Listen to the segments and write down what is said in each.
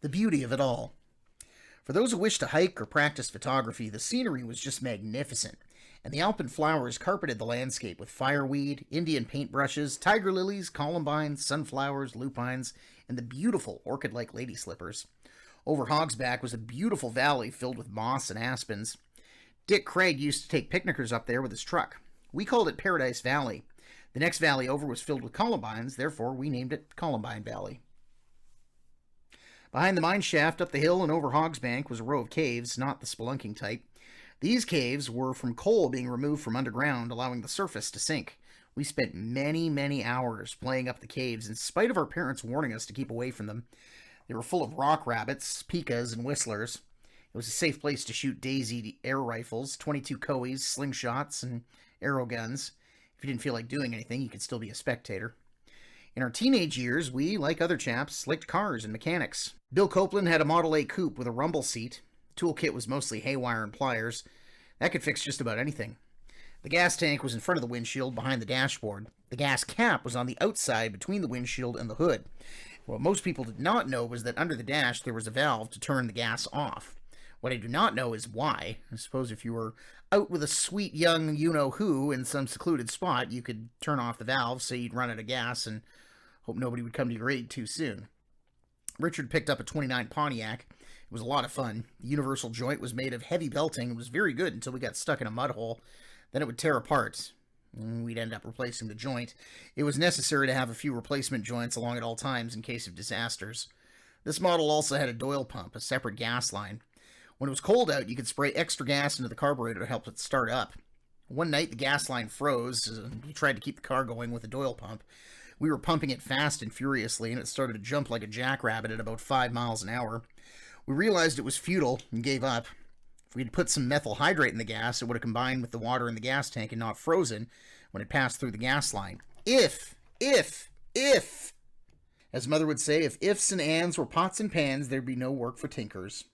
the beauty of it all. For those who wish to hike or practice photography, the scenery was just magnificent, and the alpine flowers carpeted the landscape with fireweed, Indian paintbrushes, tiger lilies, columbines, sunflowers, lupines, and the beautiful orchid-like lady slippers. Over Hogsback was a beautiful valley filled with moss and aspens. Dick Craig used to take picnickers up there with his truck. We called it Paradise Valley. The next valley over was filled with columbines, therefore we named it Columbine Valley. Behind the mine shaft up the hill and over Hogsbank was a row of caves, not the spelunking type. These caves were from coal being removed from underground, allowing the surface to sink. We spent many hours playing up the caves, in spite of our parents warning us to keep away from them. They were full of rock rabbits, pikas, and whistlers. It was a safe place to shoot Daisy air rifles, 22 Coeys, slingshots, and arrow guns. If you didn't feel like doing anything, you could still be a spectator. In our teenage years, we, like other chaps, liked cars and mechanics. Bill Copeland had a Model A coupe with a rumble seat. The toolkit was mostly haywire and pliers. That could fix just about anything. The gas tank was in front of the windshield behind the dashboard. The gas cap was on the outside between the windshield and the hood. What most people did not know was that under the dash there was a valve to turn the gas off. What I do not know is why. I suppose if you were out with a sweet young you-know-who in some secluded spot, you could turn off the valve so you'd run out of gas and hope nobody would come to your aid too soon. Richard picked up a 29 Pontiac. It was a lot of fun. The universal joint was made of heavy belting and was very good until we got stuck in a mud hole. Then it would tear apart, and we'd end up replacing the joint. It was necessary to have a few replacement joints along at all times in case of disasters. This model also had a Doyle pump, a separate gas line. When it was cold out, you could spray extra gas into the carburetor to help it start up. One night, the gas line froze. We tried to keep the car going with a Doyle pump. We were pumping it fast and furiously, and it started to jump like a jackrabbit at about 5 miles an hour. We realized it was futile and gave up. If we'd put some methyl hydrate in the gas, it would have combined with the water in the gas tank and not frozen when it passed through the gas line. If. As Mother would say, if ifs and ands were pots and pans, there'd be no work for tinkers.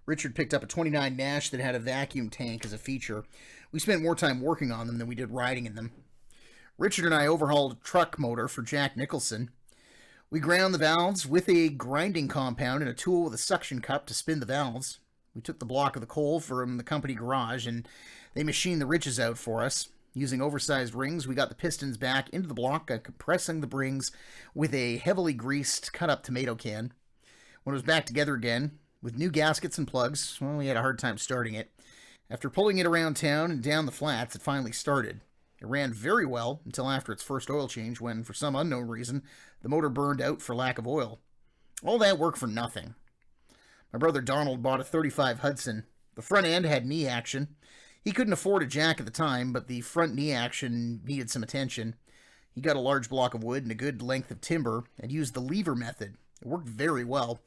Richard picked up a 29 Nash that had a vacuum tank as a feature. We spent more time working on them than we did riding in them. Richard and I overhauled a truck motor for Jack Nicholson. We ground the valves with a grinding compound and a tool with a suction cup to spin the valves. We took the block of the coal from the company garage, and they machined the ridges out for us. Using oversized rings, we got the pistons back into the block, compressing the rings with a heavily greased, cut-up tomato can. When it was back together again, with new gaskets and plugs, well, we had a hard time starting it. After pulling it around town and down the flats, it finally started. It ran very well until after its first oil change when, for some unknown reason, the motor burned out for lack of oil. All that work for nothing. My brother Donald bought a 35 Hudson. The front end had knee action. He couldn't afford a jack at the time, but the front knee action needed some attention. He got a large block of wood and a good length of timber and used the lever method. It worked very well.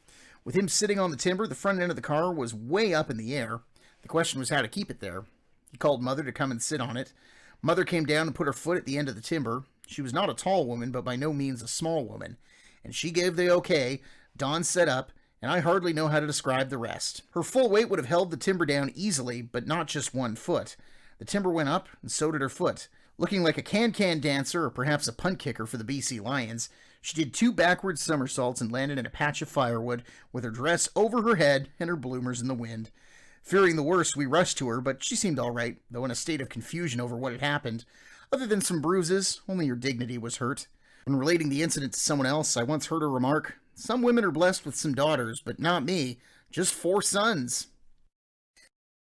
With him sitting on the timber, the front end of the car was way up in the air. The question was how to keep it there. He called Mother to come and sit on it. Mother came down and put her foot at the end of the timber. She was not a tall woman, but by no means a small woman. And she gave the okay. Don set up, and I hardly know how to describe the rest. Her full weight would have held the timber down easily, but not just one foot. The timber went up, and so did her foot. Looking like a can-can dancer, or perhaps a punt kicker for the BC Lions, she did 2 backward somersaults and landed in a patch of firewood with her dress over her head and her bloomers in the wind. Fearing the worst, we rushed to her, but she seemed all right, though in a state of confusion over what had happened. Other than some bruises, only her dignity was hurt. When relating the incident to someone else, I once heard her remark, "Some women are blessed with some daughters, but not me. Just 4 sons."